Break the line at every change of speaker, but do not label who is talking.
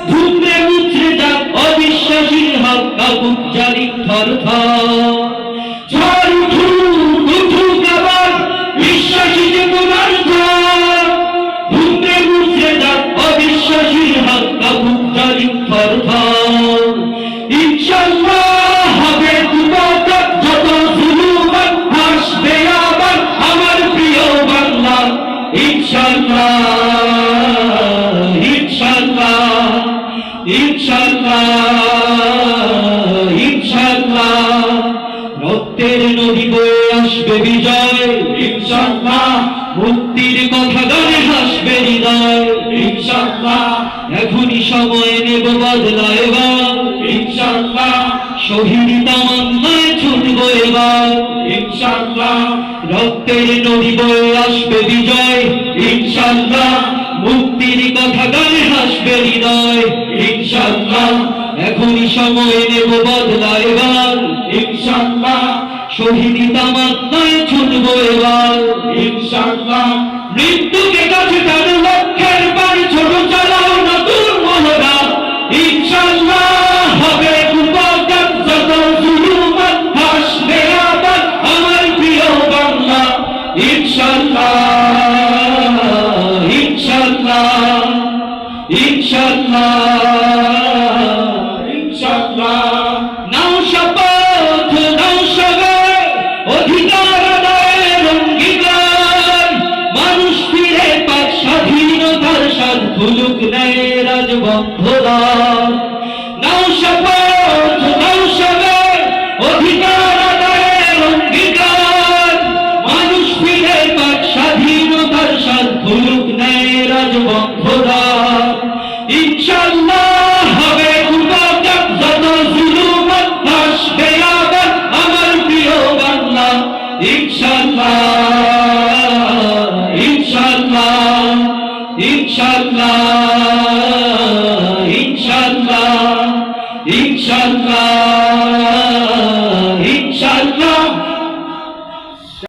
ধুমে মুচড়ে যাক অবিশ্বাসীর হক কাপুক জারি থর থর। ঝড় উঠুক আবার বিশ্বাসী যে তোমার ঘর। ধুমে মুচড়ে যাক অবিশ্বাসীর হক কাপুক জারি থর থর। ইনশাআল্লাহ হবে দুপথ যত জুলুম হাসবে আবার আমার প্রিয় বাংলা। ইনশাআল্লাহ ইনশাআল্লাহ ইনশাআল্লাহ ইনশাআল্লাহ। রক্তের নদী বয়ে আসবে বিজয় ইনশাআল্লাহ। মুক্তির কথা গানে হাসবে হৃদয় ইনশাআল্লাহ। এখনই সময় নেব বদলা এবার ইনশাআল্লাহ। শহীদ তামান্নায় ছুটবো এবার ইনশাআল্লাহ। রক্তের নদী বয়ে আসবে বিজয় ইনশাআল্লাহ। মুক্তির কথা গানে হাসবে হৃদয় ইনশাআল্লাহ। এখনই সময় নেব বদলা এবার ইনশাআল্লাহ। শহীদ তামান্নায় ছুটবো এবার ইনশাআল্লাহ। মৃত্যুকে কাছে টানো লক্ষ্যের বাড়ি ছোট চালাও নতুন মহড়া ইনশাআল্লাহ। হবে দুপথ যত জুলুম হাসবে আবার আমার প্রিয় বাংলা ইনশাআল্লাহ ইনশাআল্লাহ ইনশাআল্লাহ ইনশাআল্লাহ। নাও শপথ নাও সবাই অধিকার আদায়ের অঙ্গীকার। মানুষ ফিরে পাক স্বাধীনতার স্বাদ ভুলুক নেয় রাজবন্ধরা। নাও শপথ নাও সবাই অধিকার আদায়ের অঙ্গীকার। মানুষ ফিরে পাক স্বাধীনতার স্বাদ ভুলুক নেয় রাজবন্ধরা। ইনশাআল্লাহ হবে দুপথ যত জুলুম হাসবে আবার আমার প্রিয় বাংলা ইনশাআল্লাহ ইনশাআল্লাহ ইনশাআল্লাহ ইনশাআল্লাহ ইনশাআল্লাহ।